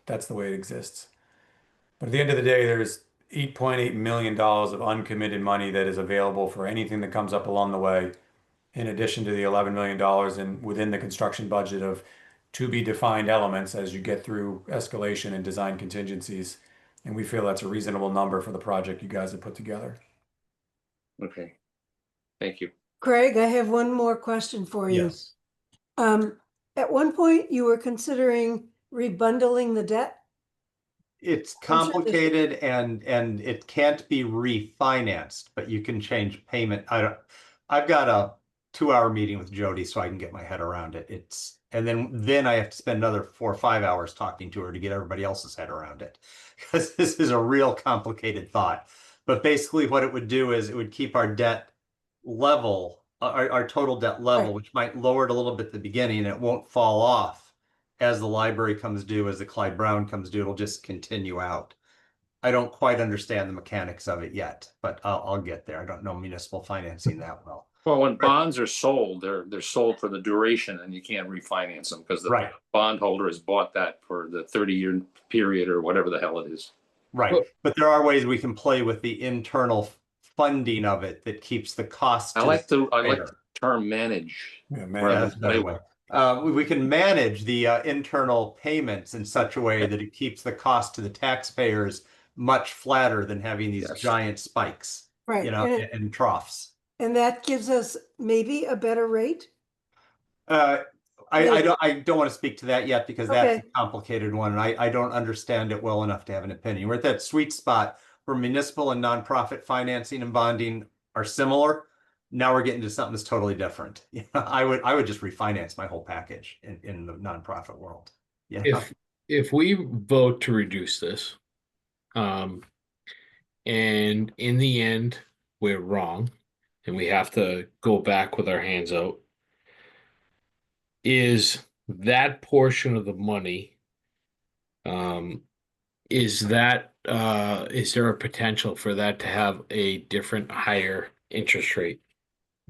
that's the way it exists. But at the end of the day, there's $8.8 million of uncommitted money that is available for anything that comes up along the way, in addition to the $11 million within the construction budget of to be defined elements as you get through escalation and design contingencies. And we feel that's a reasonable number for the project you guys have put together. Okay. Thank you. Craig, I have one more question for you. Yes. At one point, you were considering rebundling the debt? It's I'm sure this- complicated and it can't be refinanced, but you can change payment. I've got a 2-hour meeting with Jody so I can get my head around it. And then I have to spend another 4 or 5 hours talking to her to get everybody else's head around it. Because this is a real complicated thought. But basically what it would do is it would keep our debt level, our total debt level, Right. which might lower it a little bit at the beginning, and it won't fall off as the library comes due, as the Clyde Brown comes due. It'll just continue out. I don't quite understand the mechanics of it yet, but I'll get there. I don't know municipal financing that well. Well, when bonds are sold, they're sold for the duration and you can't refinance them because the Right. bondholder has bought that for the 30-year period or whatever the hell it is. Right, but there are ways we can play with the internal funding of it that keeps the cost. I to like the taxpayer. term manage. Yeah, Yeah, man. that's a better way. We can manage the internal payments in such a way that it keeps the cost to the taxpayers much flatter than having these Yes. giant spikes, Right. you know, And, and troughs. and that gives us maybe a better rate? I Maybe. don't want to speak to that yet because that's Okay. a complicated one, and I don't understand it well enough to have an opinion. We're at that sweet spot where municipal and nonprofit financing and bonding are similar. Now we're getting to something that's totally different. Yeah, I would just refinance my whole package in the nonprofit world. Yeah. If we vote to reduce this, and in the end we're wrong, and we have to go back with our hands out, is that portion of the money, is there a potential for that to have a different higher interest rate?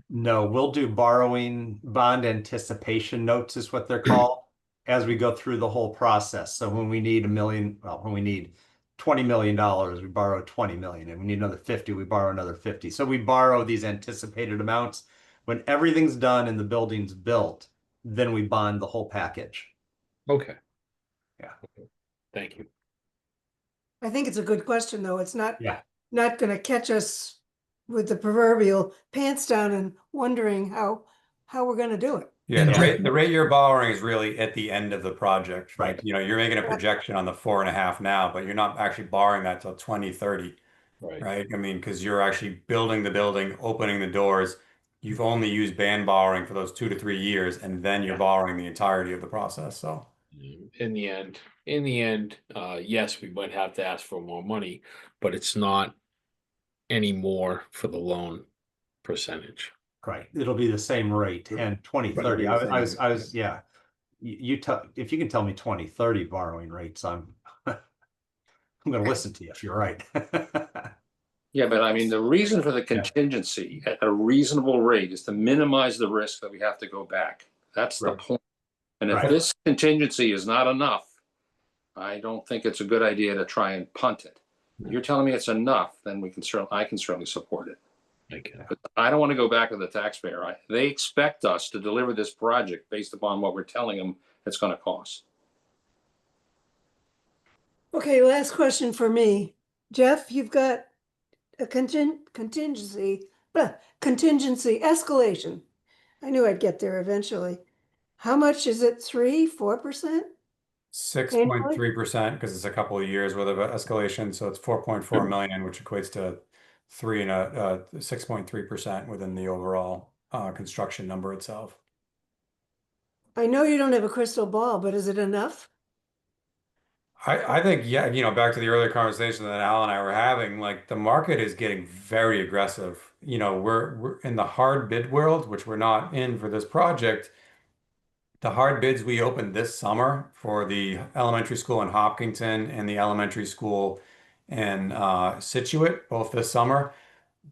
No, we'll do borrowing bond anticipation notes is what they're called as we go through the whole process. So when we need when we need $20 million, we borrow 20 million, and we need another 50, we borrow another 50. So we borrow these anticipated amounts. When everything's done and the building's built, then we bond the whole package. Okay. Yeah. Okay. Thank you. I think it's a good question, though. It's not Yeah. not going to catch us with the proverbial pants down and wondering how we're gonna do it. Yeah, And the rate you're borrowing is really at the end of the project, right? Right. You know, you're making a projection on the 4.5 now, but you're not actually borrowing that till 2030, right? I mean, because you're actually building the building, opening the doors. You've only used band borrowing for those 2 to 3 years, and then you're borrowing the entirety of the process. So In the end, yes, we might have to ask for more money, but it's not any more for the loan percentage. Right, it'll be the same rate and 2030. I was, yeah. If you can tell me 2030 borrowing rates, I'm gonna listen to you if you're right. Yeah, but I mean, the reason for the contingency at a reasonable rate is to minimize the risk that we have to go back. That's the Right. point. And if Right. this contingency is not enough, I don't think it's a good idea to try and punt it. You're telling me it's enough, then I can certainly support it. Okay. But I don't want to go back to the taxpayer. They expect us to deliver this project based upon what we're telling them it's going to cost. Okay, last question for me. Jeff, you've got a contingency escalation. I knew I'd get there eventually. How much is it? 3-4%? 6.3%, because it's a couple of years worth of escalation. So it's 4.4 million, which equates to 6.3% within the overall construction number itself. I know you don't have a crystal ball, but is it enough? I think, yeah, you know, back to the earlier conversation that Al and I were having, like the market is getting very aggressive. You know, we're in the hard bid world, which we're not in for this project. The hard bids we opened this summer for the elementary school in Hopkinton and the elementary school in Situate, both this summer.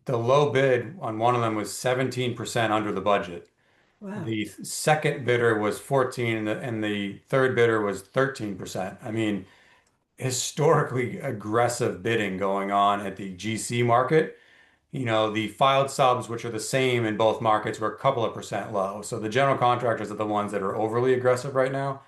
The low bid on one of them was 17% under the budget. Wow. The second bidder was 14 and the third bidder was 13%. I mean, historically aggressive bidding going on at the GC market. You know, the filed subs, which are the same in both markets, were a couple of percent low. So the general contractors are the ones that are overly aggressive right now.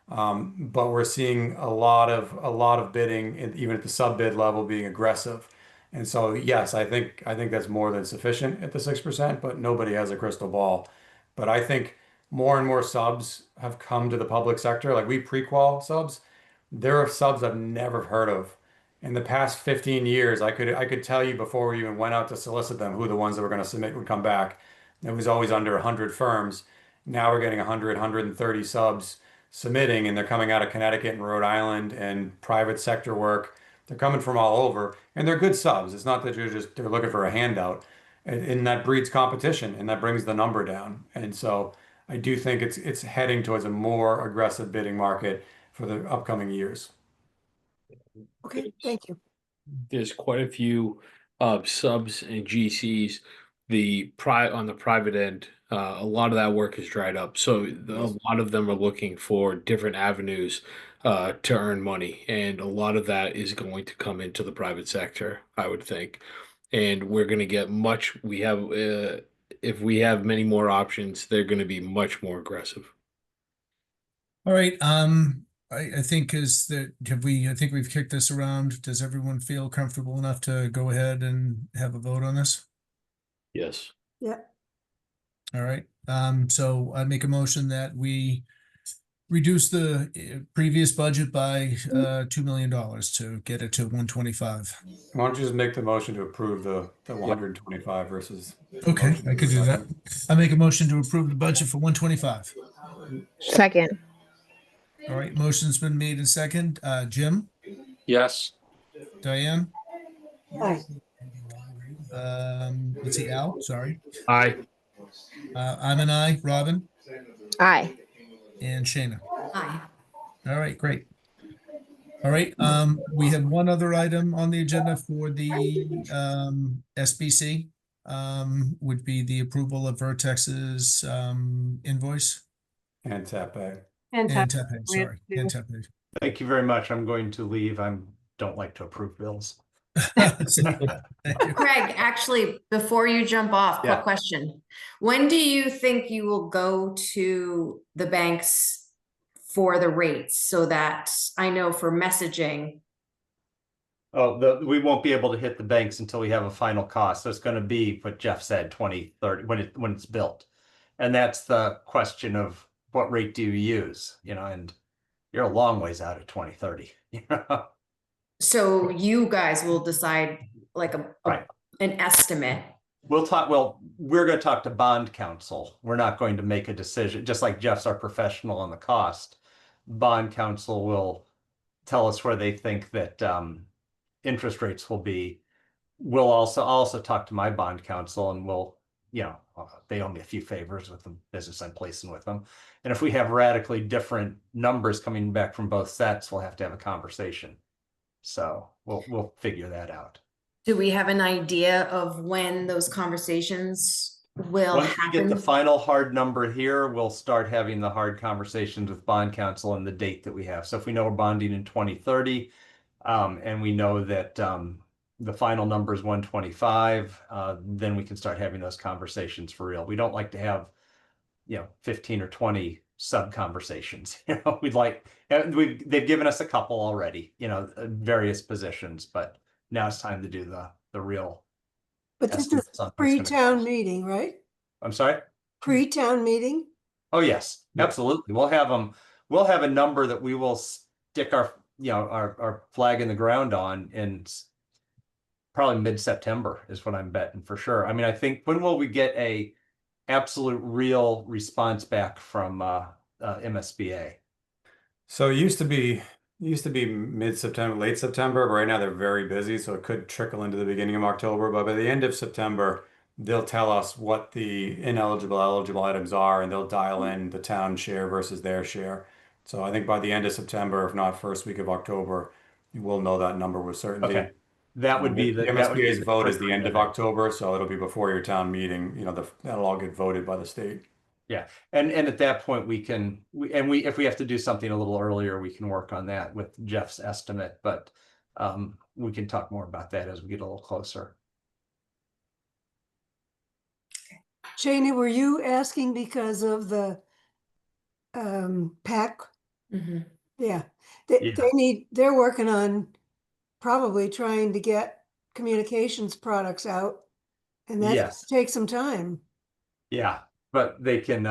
But we're seeing a lot of bidding, even at the sub bid level, being aggressive. And so, yes, I think that's more than sufficient at the 6%, but nobody has a crystal ball. But I think more and more subs have come to the public sector. Like we pre-qual subs, there are subs I've never heard of. In the past 15 years, I could tell you before we even went out to solicit them who the ones that were going to submit would come back. It was always under 100 firms. Now we're getting 100, 130 subs submitting, and they're coming out of Connecticut and Rhode Island and private sector work. They're coming from all over, and they're good subs. It's not that they're looking for a handout, and that breeds competition, and that brings the number down. And so I do think it's heading towards a more aggressive bidding market for the upcoming years. Okay, thank you. There's quite a few subs and GCs. On the private end, a lot of that work is dried up. So a lot of them are looking for different avenues to earn money, and a lot of that is going to come into the private sector, I would think. And we're going to get if we have many more options, they're going to be much more aggressive. All right, I think I think we've kicked this around. Does everyone feel comfortable enough to go ahead and have a vote on this? Yes. Yeah. All right, so I make a motion that we reduce the previous budget by $2 million to get it to 125. Why don't you just make the motion to approve the 125 versus? Okay, I could do that. I make a motion to approve the budget for 125. Second. All right, motion's been made and second. Jim, Yes. Diane, Aye. let's see, Al, sorry. Aye. I'm an aye. Robin Aye. and Shayna. Aye. All right, great. All right, we have one other item on the agenda for the SBC, would be the approval of Vertex's invoice. And Tepe. And Tepe, sorry, and Tepe. Thank you very much. I'm going to leave. Don't like to approve bills. Thank you. Craig, actually, before you jump off, Yeah. quick question. When do you think you will go to the banks for the rates so that I know for messaging? Oh, we won't be able to hit the banks until we have a final cost. So it's going to be what Jeff said, 2030 when it's built. And that's the question of what rate do you use, and you're a long ways out of 2030. So you guys will decide like Right. an estimate. We're going to talk to bond counsel. We're not going to make a decision, just like Jeff's our professional on the cost. Bond counsel will tell us where they think that interest rates will be. We'll also talk to my bond counsel, and they owe me a few favors with the business I'm placing with them. And if we have radically different numbers coming back from both sets, we'll have to have a conversation. So we'll figure that out. Do we have an idea of when those conversations will Once we get happen? the final hard number here, we'll start having the hard conversations with bond counsel and the date that we have. So if we know we're bonding in 2030, and we know that the final number is 125, then we can start having those conversations for real. We don't like to have 15 or 20 sub conversations. They've given us a couple already, various positions, but now it's time to do the real. But this is estimates on what's gonna pre-town cost. meeting, right? I'm sorry? Pre-town meeting? Oh, yes, Yep. absolutely. We'll have a number that we will stick our flag in the ground on in probably mid-September is what I'm betting for sure. I mean, I think, when will we get a absolute real response back from MSBA? So it used to be mid-September, late September, but right now they're very busy, so it could trickle into the beginning of October. But by the end of September, they'll tell us what the eligible items are, and they'll dial in the town share versus their share. So I think by the end of September, if not first week of October, we'll know that number with certainty. Okay, that would be the that would be MSBA's the vote is the end of trigger. October, so it'll be before your town meeting. That'll all get voted by the state. Yeah, and at that point if we have to do something a little earlier, we can work on that with Jeff's estimate, but we can talk more about that as we get a little closer. Janie, were you asking because of the PAC? Mhm. Yeah, Yeah. they're working on probably trying to get communications products out, and that's Yes. take some time. Yeah, but we can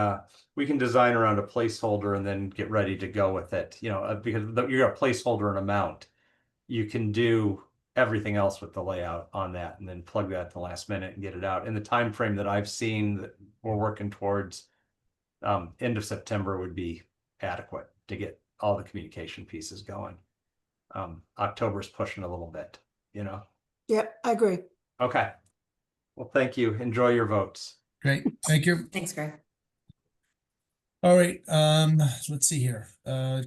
design around a placeholder and then get ready to go with it, because you're a placeholder and amount. You can do everything else with the layout on that and then plug that at the last minute and get it out. In the time frame that I've seen that we're working towards, end of September would be adequate to get all the communication pieces going. October's pushing a little bit, Yep, I agree. Okay. Well, thank you. Enjoy your votes. Great, thank you. Thanks, Greg. All right, let's see here.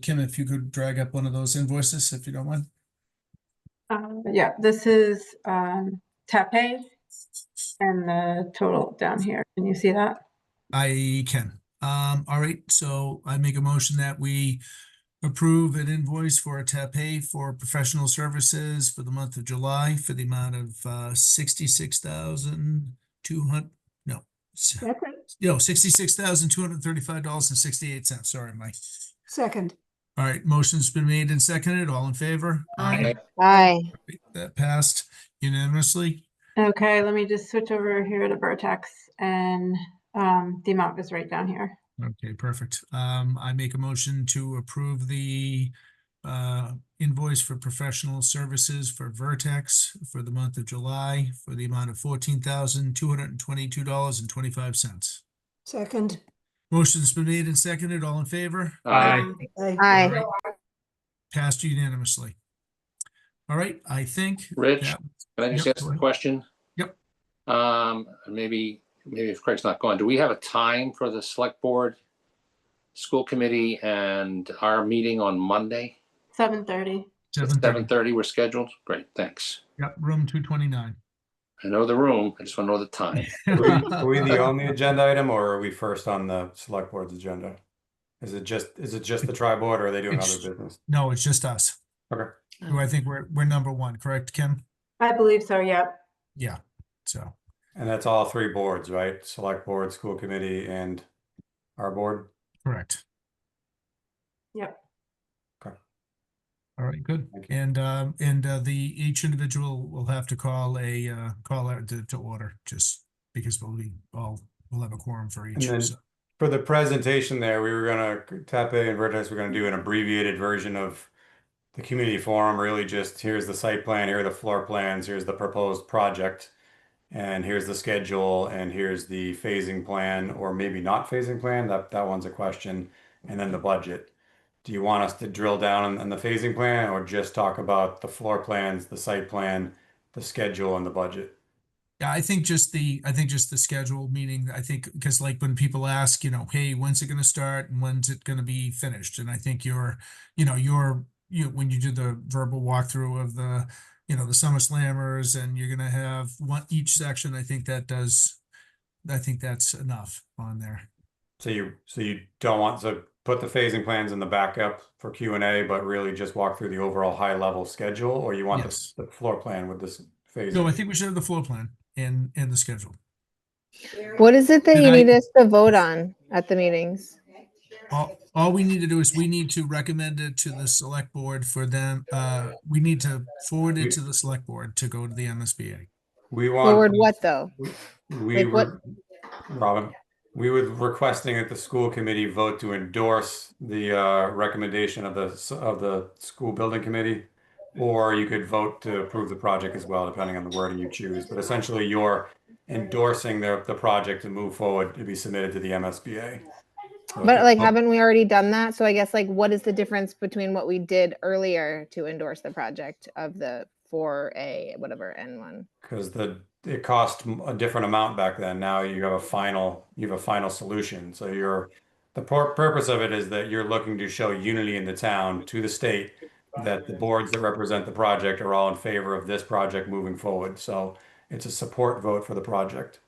Kim, if you could drag up one of those invoices, if you don't mind. Yeah, this is Taipei and the total down here. Can you see that? I can. All right, so I make a motion that we approve an invoice for a TAPay for professional services for the month of July for the amount of $66,200. No, That's it. $66,235.68. Sorry, Mike. Second. All right, motion's been made and seconded. All in favor? Aye. Aye. That passed unanimously. Okay, let me just switch over here to Vertex and the amount is right down here. Okay, perfect. I make a motion to approve the invoice for professional services for Vertex for the month of July for the amount of $14,222.25. Second. Motion's been made and seconded. All in favor? Aye. Aye. Passed unanimously. All right, I think. Rich, that- can I just Yep, ask go a ahead. question? Yep. Maybe if Craig's not going, do we have a time for the select board, school committee, and our meeting on Monday? 7:30. 7:30 we're scheduled? Great, thanks. Yep, room 229. I know the room, I just want to know the time. Are we the only agenda item, or are we first on the select board's agenda? Is it just the tri-board, or are they doing It's- other business? No, it's just us. Okay. Who I think we're number one, correct, Kim? I believe so, yep. Yeah, so. And that's all three boards, right? Select board, school committee, and our board? Correct. Yep. Okay. All right, good. Thank you. And each individual will have to call out to order, just because we'll have a quorum for And each. then So. for the presentation there, we were gonna, Tepe and Vertex were gonna do an abbreviated version of the community forum, really just here's the site plan, here are the floor plans, here's the proposed project, and here's the schedule, and here's the phasing plan, or maybe not phasing plan, that one's a question, and then the budget. Do you want us to drill down on the phasing plan or just talk about the floor plans, the site plan, the schedule, and the budget? Yeah, I think just the schedule, meaning I think because like when people ask, hey, when's it going to start and when's it going to be finished? And I think when you do the verbal walkthrough of the Summer Slammers, and you're going to have each section, I think that's enough on there. So you don't want to put the phasing plans in the backup for Q&A, but really just walk through the overall high level schedule, or you want Yes. the floor plan with this phasing? No, I think we should have the floor plan and the schedule. What is it that Did you I- need us to vote on at the meetings? All we need to do is we need to recommend it to the select board for them. We need to forward it to the select board to go to the MSBA. We want Forward what though? we Like what- were, Robin, we were requesting that the school committee vote to endorse the recommendation of the school building committee, or you could vote to approve the project as well, depending on the wording you choose. But essentially, you're endorsing the project to move forward to be submitted to the MSBA. So But if- like, haven't we already done that? So I guess like, what is the difference between what we did earlier to endorse the project of the 4A, whatever, N1? Because it cost a different amount back then. Now you have a final solution. So the purpose of it is that you're looking to show unity in the town to the state, that the boards that represent the project are all in favor of this project moving forward. So it's a support vote for the project.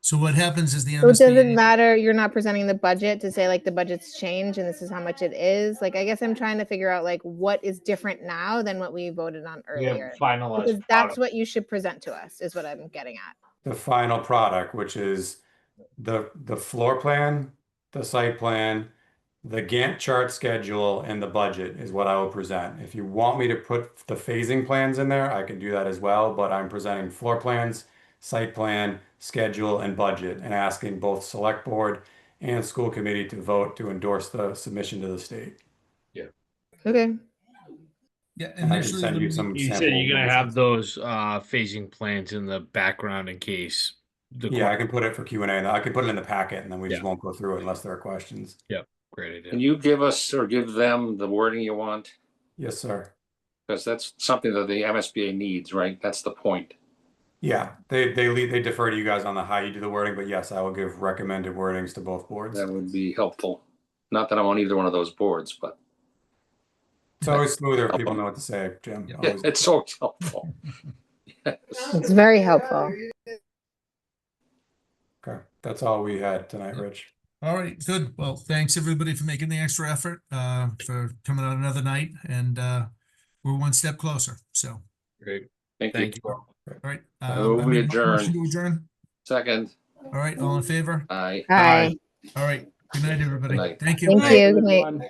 So what happens is the So it doesn't MSBA. matter, you're not presenting the budget to say like the budget's changed and this is how much it is. Like, I guess I'm trying to figure out like what is different now than what we voted on We have earlier. finalized Because that's product. what you should present to us, is what I'm getting at. The final product, which is the floor plan, the site plan, the Gantt chart schedule, and the budget is what I will present. If you want me to put the phasing plans in there, I can do that as well, but I'm presenting floor plans, site plan, schedule, and budget, and asking both select board and school committee to vote to endorse the submission to the state. Okay. Yeah, And I can initially. send when you we- some You said sample you're gonna have versions. those phasing plans in the background in case the Yeah, I can put it for Q&A, and I can put it in the packet, and then we just Yeah. won't go through it unless there are questions. great idea. Can you give us or give them the wording you want? Yes, sir. Because that's something that the MSBA needs, right? That's the point. Yeah, they defer to you guys on the how you do the wording, but yes, I will give recommended wordings to both boards. That would be helpful. Not that I'm on either one of those boards, but It's always smoother if people know what to say, Jim. Yeah. Always. it's so helpful. Yes. It's very helpful. Okay, that's all we had tonight, Rich. All right, good. Well, thanks everybody for making the extra effort, for coming on another night, and we're one step closer. So, Great. Thank Thank you. you. all right. Move we Motion to adjourn. Second, All right, all in favor? aye. Hi. All right. Good night, everybody. Good night. Thank you. Thank you. Good night. Everyone.